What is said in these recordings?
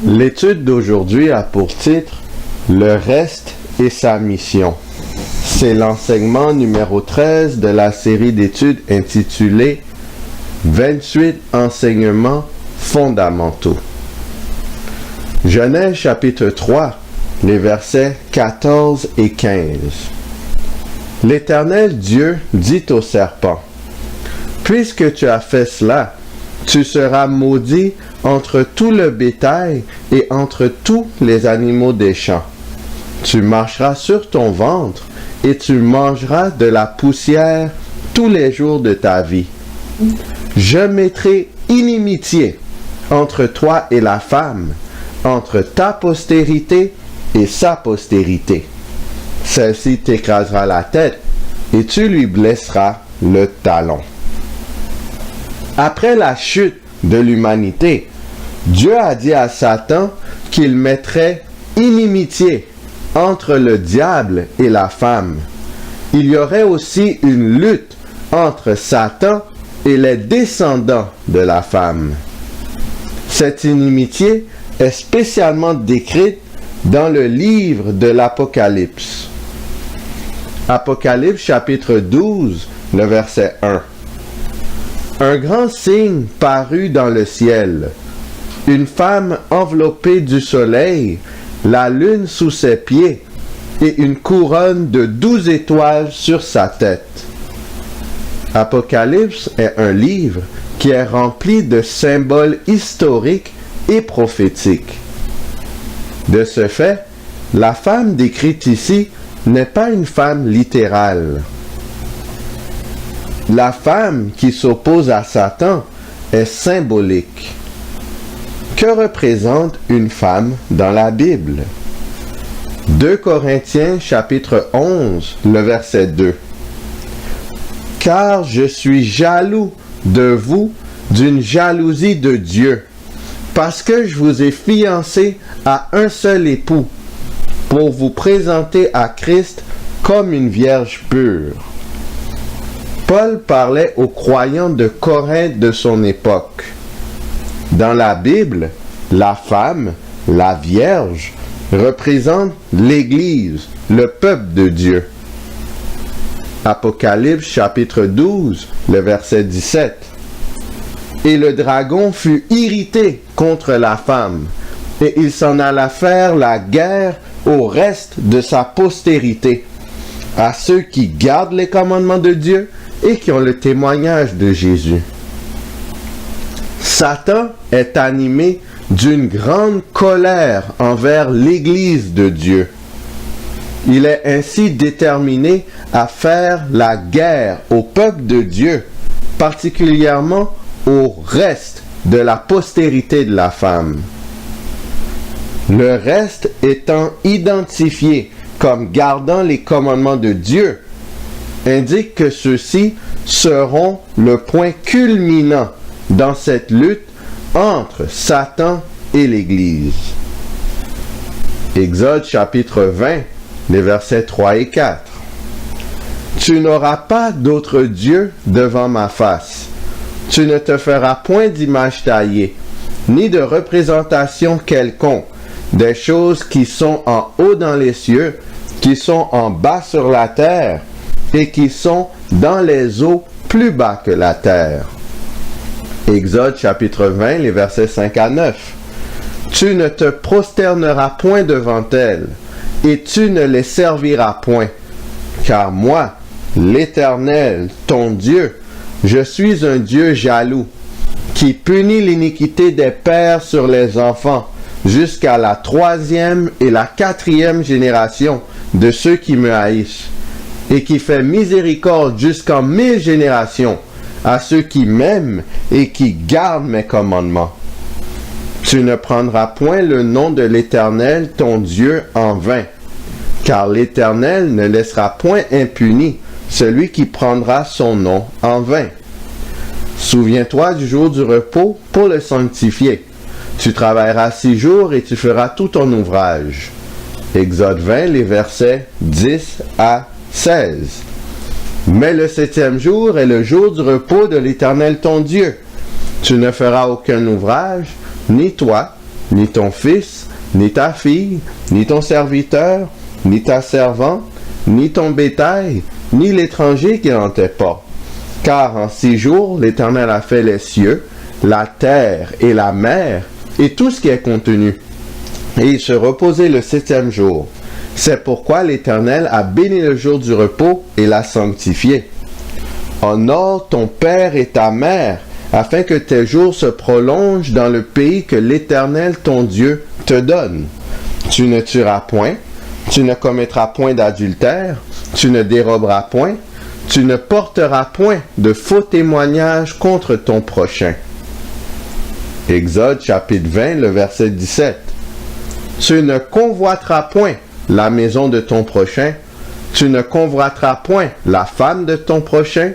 L'étude d'aujourd'hui a pour titre « Le reste et sa mission ». C'est l'enseignement numéro 13 de la série d'études intitulée « 28 enseignements fondamentaux ». Genèse chapitre 3, les versets 14 et 15. L'Éternel Dieu dit au serpent, « Puisque tu as fait cela, tu seras maudit entre tout le bétail et entre tous les animaux des champs. Tu marcheras sur ton ventre et tu mangeras de la poussière tous les jours de ta vie. Je mettrai inimitié entre toi et la femme, entre ta postérité et sa postérité. Celle-ci t'écrasera la tête et tu lui blesseras le talon. » Après la chute de l'humanité, Dieu a dit à Satan qu'il mettrait inimitié entre le diable et la femme. Il y aurait aussi une lutte entre Satan et les descendants de la femme. Cette inimitié est spécialement décrite dans le livre de l'Apocalypse. Apocalypse chapitre 12, le verset 1. Un grand signe parut dans le ciel. Une femme enveloppée du soleil, la lune sous ses pieds, et une couronne de 12 étoiles sur sa tête. Apocalypse est un livre qui est rempli de symboles historiques et prophétiques. De ce fait, la femme décrite ici n'est pas une femme littérale. La femme qui s'oppose à Satan est symbolique. Que représente une femme dans la Bible? 2 Corinthiens chapitre 11, le verset 2. « Car je suis jaloux de vous d'une jalousie de Dieu, parce que je vous ai fiancés à un seul époux, pour vous présenter à Christ comme une vierge pure. » Paul parlait aux croyants de Corinthe de son époque. Dans la Bible, la femme, la vierge, représente l'Église, le peuple de Dieu. Apocalypse chapitre 12, le verset 17. Et le dragon fut irrité contre la femme, et il s'en alla faire la guerre au reste de sa postérité, à ceux qui gardent les commandements de Dieu et qui ont le témoignage de Jésus. Satan est animé d'une grande colère envers l'Église de Dieu. Il est ainsi déterminé à faire la guerre au peuple de Dieu, particulièrement au reste de la postérité de la femme. Le reste étant identifié comme gardant les commandements de Dieu, indique que ceux-ci seront le point culminant dans cette lutte entre Satan et l'Église. Exode chapitre 20, les versets 3 et 4. « Tu n'auras pas d'autre Dieu devant ma face. Tu ne te feras point d'image taillée, ni de représentation quelconque, des choses qui sont en haut dans les cieux, qui sont en bas sur la terre, et qui sont dans les eaux plus bas que la terre. » Exode chapitre 20, les versets 5 à 9. « Tu ne te prosterneras point devant elles, et tu ne les serviras point, car moi, l'Éternel, ton Dieu, je suis un Dieu jaloux, qui punit l'iniquité des pères sur les enfants, jusqu'à la 3e et la 4e génération de ceux qui me haïssent, et qui fait miséricorde jusqu'en 1000 générations à ceux qui m'aiment et qui gardent mes commandements. Tu ne prendras point le nom de l'Éternel ton Dieu en vain, car l'Éternel ne laissera point impuni celui qui prendra son nom en vain. Souviens-toi du jour du repos pour le sanctifier. Tu travailleras 6 jours et tu feras tout ton ouvrage. Exode 20, les versets 10 à 16. Mais le 7e jour est le jour du repos de l'Éternel ton Dieu. Tu ne feras aucun ouvrage, ni toi, ni ton fils, ni ta fille, ni ton serviteur, ni ta servante, ni ton bétail, ni l'étranger qui est dans tes portes. Car en 6 jours, l'Éternel a fait les cieux, la terre et la mer, et tout ce qui est contenu. Et il se reposait le 7e jour. C'est pourquoi l'Éternel a béni le jour du repos et l'a sanctifié. Honore ton père et ta mère, afin que tes jours se prolongent dans le pays que l'Éternel ton Dieu te donne. Tu ne tueras point, tu ne commettras point d'adultère, tu ne déroberas point, tu ne porteras point de faux témoignages contre ton prochain. Exode chapitre 20, le verset 17. Tu ne convoiteras point la maison de ton prochain, tu ne convoiteras point la femme de ton prochain,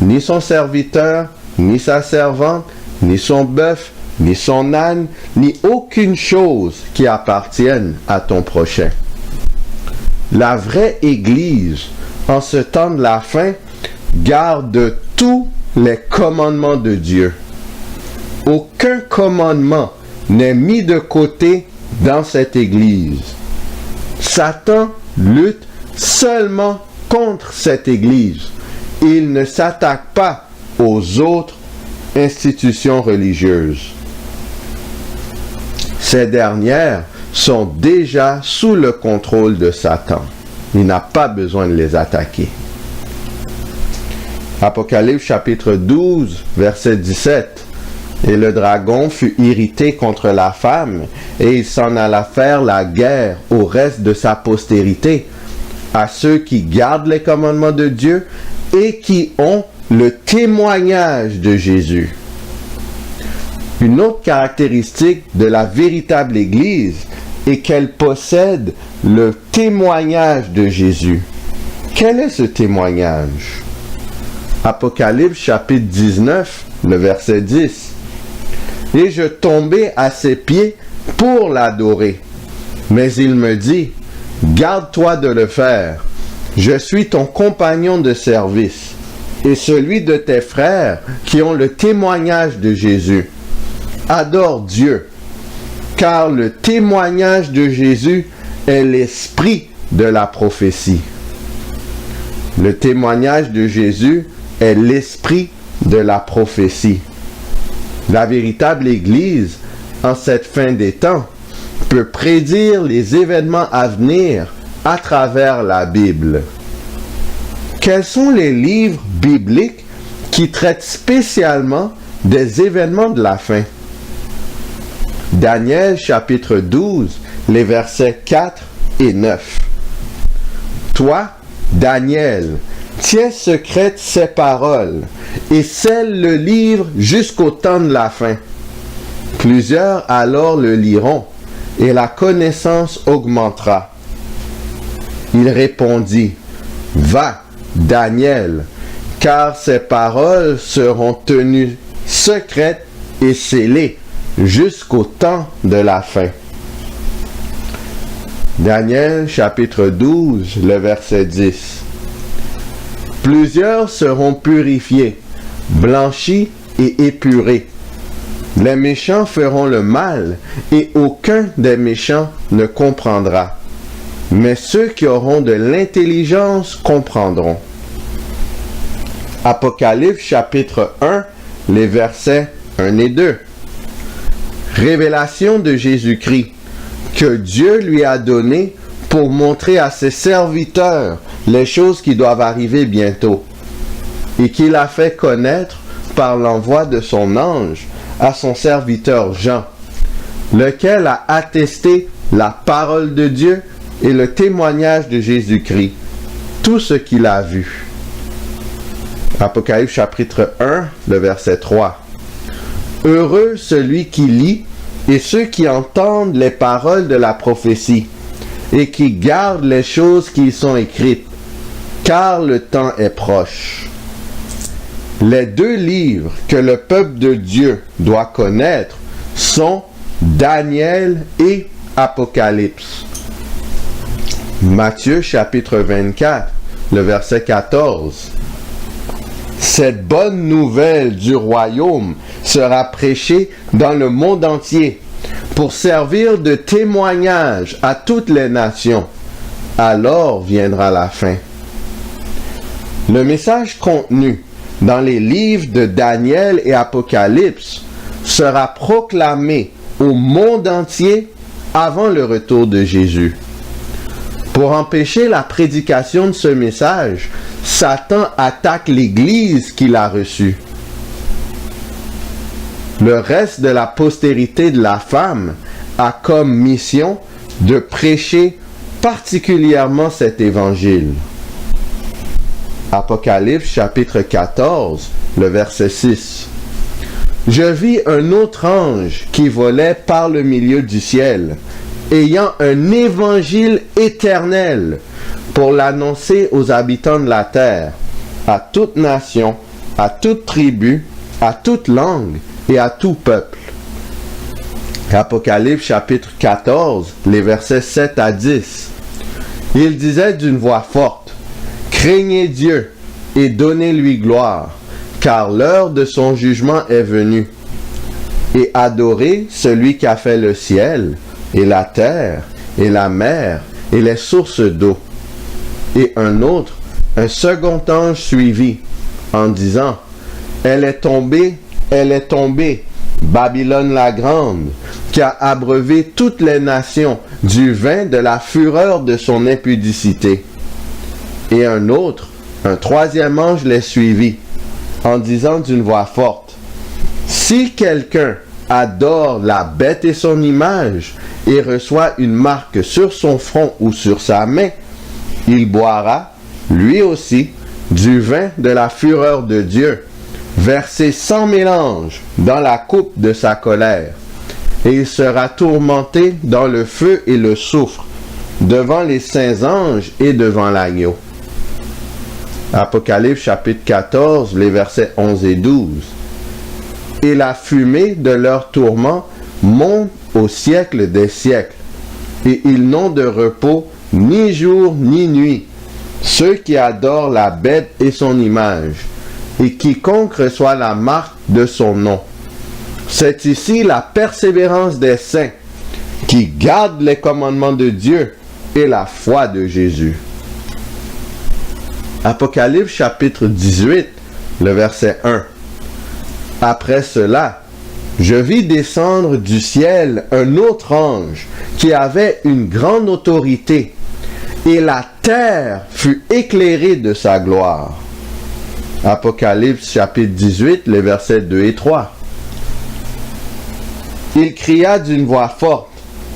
ni son serviteur, ni sa servante, ni son bœuf, ni son âne, ni aucune chose qui appartienne à ton prochain. La vraie Église, en ce temps de la fin, garde tous les commandements de Dieu. Aucun commandement n'est mis de côté dans cette Église. Satan lutte seulement contre cette Église. Il ne s'attaque pas aux autres institutions religieuses. Ces dernières sont déjà sous le contrôle de Satan. Il n'a pas besoin de les attaquer. Apocalypse chapitre 12, verset 17. Et le dragon fut irrité contre la femme, et il s'en alla faire la guerre au reste de sa postérité, à ceux qui gardent les commandements de Dieu et qui ont le témoignage de Jésus. Une autre caractéristique de la véritable Église est qu'elle possède le témoignage de Jésus. Quel est ce témoignage? Apocalypse chapitre 19, le verset 10. Et je tombai à ses pieds pour l'adorer. Mais il me dit, garde-toi de le faire. Je suis ton compagnon de service et celui de tes frères qui ont le témoignage de Jésus. Adore Dieu, car le témoignage de Jésus est l'esprit de la prophétie. Le témoignage de Jésus est l'esprit de la prophétie. La véritable Église, en cette fin des temps, peut prédire les événements à venir à travers la Bible. Quels sont les livres bibliques qui traitent spécialement des événements de la fin? Daniel chapitre 12, les versets 4 et 9. Toi, Daniel, tiens secrète ces paroles et scelle le livre jusqu'au temps de la fin. Plusieurs alors le liront et la connaissance augmentera. Il répondit, va, Daniel, car ces paroles seront tenues secrètes et scellées jusqu'au temps de la fin. Daniel chapitre 12, le verset 10. Plusieurs seront purifiés, blanchis et épurés. Les méchants feront le mal, et aucun des méchants ne comprendra. Mais ceux qui auront de l'intelligence comprendront. Apocalypse chapitre 1, les versets 1 et 2. Révélation de Jésus-Christ, que Dieu lui a donné pour montrer à ses serviteurs les choses qui doivent arriver bientôt, et qu'il a fait connaître par l'envoi de son ange à son serviteur Jean, lequel a attesté la parole de Dieu et le témoignage de Jésus-Christ, tout ce qu'il a vu. Apocalypse chapitre 1, le verset 3. Heureux celui qui lit et ceux qui entendent les paroles de la prophétie et qui gardent les choses qui y sont écrites, car le temps est proche. Les deux livres que le peuple de Dieu doit connaître sont Daniel et Apocalypse. Matthieu chapitre 24, le verset 14. Cette bonne nouvelle du royaume sera prêchée dans le monde entier pour servir de témoignage à toutes les nations. Alors viendra la fin. Le message contenu dans les livres de Daniel et Apocalypse sera proclamé au monde entier avant le retour de Jésus. Pour empêcher la prédication de ce message, Satan attaque l'Église qu'il a reçue. Le reste de la postérité de la femme a comme mission de prêcher particulièrement cet évangile. Apocalypse chapitre 14, le verset 6. Je vis un autre ange qui volait par le milieu du ciel, ayant un évangile éternel pour l'annoncer aux habitants de la terre, à toute nation, à toute tribu, à toute langue et à tout peuple. Apocalypse chapitre 14, les versets 7 à 10. Il disait d'une voix forte, « Craignez Dieu et donnez-lui gloire, car l'heure de son jugement est venue. Et adorez celui qui a fait le ciel, et la terre, et la mer, et les sources d'eau. » Et un second ange suivit, en disant, « Elle est tombée, Babylone la grande, qui a abreuvé toutes les nations du vin de la fureur de son impudicité. » Et un troisième ange les suivit, en disant d'une voix forte, « Si quelqu'un adore la bête et son image, et reçoit une marque sur son front ou sur sa main, il boira, lui aussi, du vin de la fureur de Dieu, versé sans mélange dans la coupe de sa colère, et il sera tourmenté dans le feu et le soufre, devant les saints anges et devant l'agneau. » Apocalypse chapitre 14, les versets 11 et 12. « Et la fumée de leur tourment monte au siècle des siècles, et ils n'ont de repos ni jour ni nuit, ceux qui adorent la bête et son image, et quiconque reçoit la marque de son nom. C'est ici la persévérance des saints, qui gardent les commandements de Dieu et la foi de Jésus. » Apocalypse chapitre 18, le verset 1. « Après cela, je vis descendre du ciel un autre ange qui avait une grande autorité, et la terre fut éclairée de sa gloire. » Apocalypse chapitre 18, les versets 2 et 3. Il cria d'une voix forte,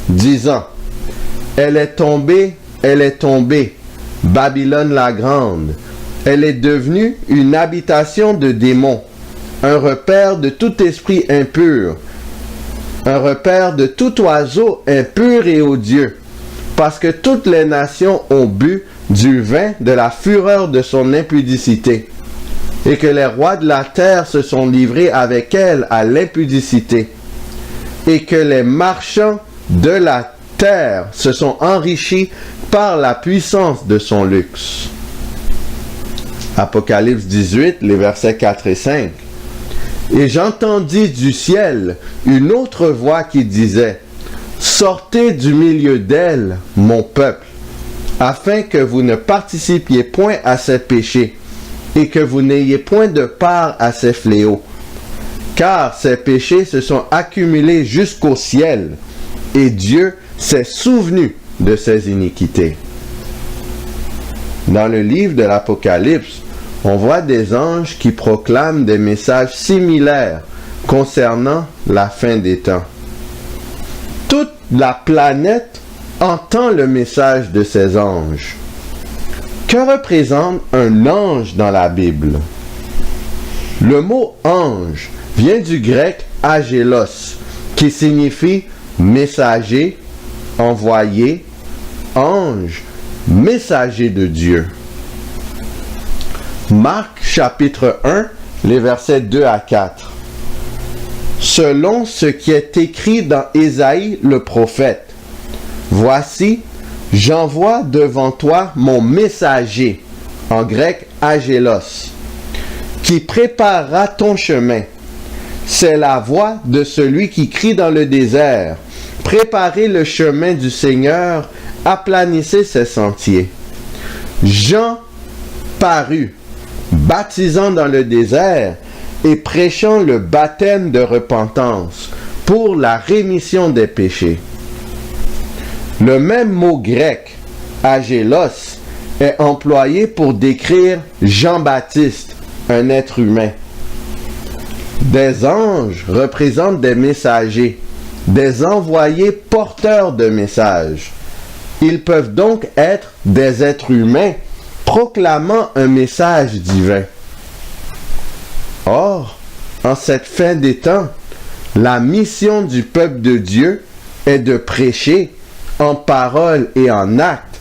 disant, « Elle est tombée, Babylone la grande. Elle est devenue une habitation de démons, un repère de tout esprit impur, un repère de tout oiseau impur et odieux, parce que toutes les nations ont bu du vin de la fureur de son impudicité, et que les rois de la terre se sont livrés avec elle à l'impudicité, et que les marchands de la terre se sont enrichis par la puissance de son luxe. » Apocalypse 18, les versets 4 et 5. « Et j'entendis du ciel une autre voix qui disait, « Sortez du milieu d'elle, mon peuple, afin que vous ne participiez point à ses péchés, et que vous n'ayez point de part à ses fléaux. Car ses péchés se sont accumulés jusqu'au ciel, et Dieu s'est souvenu de ses iniquités. » Dans le livre de l'Apocalypse, on voit des anges qui proclament des messages similaires concernant la fin des temps. Toute la planète entend le message de ces anges. Que représente un ange dans la Bible? Le mot ange vient du grec agélos, qui signifie messager, envoyé, ange, messager de Dieu. Marc chapitre 1, les versets 2 à 4. Selon ce qui est écrit dans Ésaïe le prophète, « Voici, j'envoie devant toi mon messager, en grec agélos, qui préparera ton chemin. C'est la voix de celui qui crie dans le désert. Préparez le chemin du Seigneur, aplanissez ses sentiers. Jean parut, baptisant dans le désert et prêchant le baptême de repentance pour la rémission des péchés. Le même mot grec, agélos, est employé pour décrire Jean-Baptiste, un être humain. Des anges représentent des messagers, des envoyés porteurs de messages. Ils peuvent donc être des êtres humains proclamant un message divin. Or, en cette fin des temps, la mission du peuple de Dieu est de prêcher en parole et en acte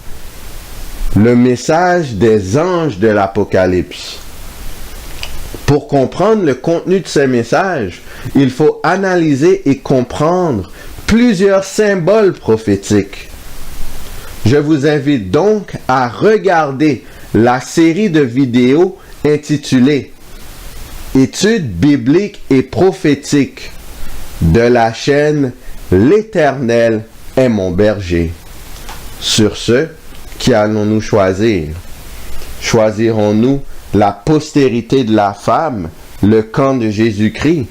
le message des anges de l'Apocalypse. Pour comprendre le contenu de ces messages, il faut analyser et comprendre plusieurs symboles prophétiques. Je vous invite donc à regarder la série de vidéos intitulée Études bibliques et prophétiques de la chaîne L'Éternel est mon berger. Sur ce, qui allons-nous choisir? Choisirons-nous la postérité de la femme, le camp de Jésus-Christ?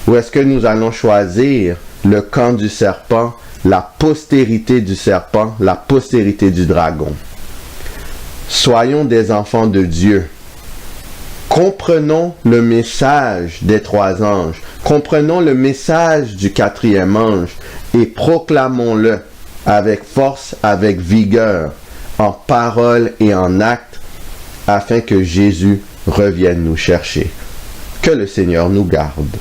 Ou est-ce que nous allons choisir le camp du serpent, la postérité du serpent, la postérité du dragon? Soyons des enfants de Dieu. Comprenons le message des 3 anges. Comprenons le message du 4e ange et proclamons-le avec force, avec vigueur, en parole et en acte, afin que Jésus revienne nous chercher. Que le Seigneur nous garde.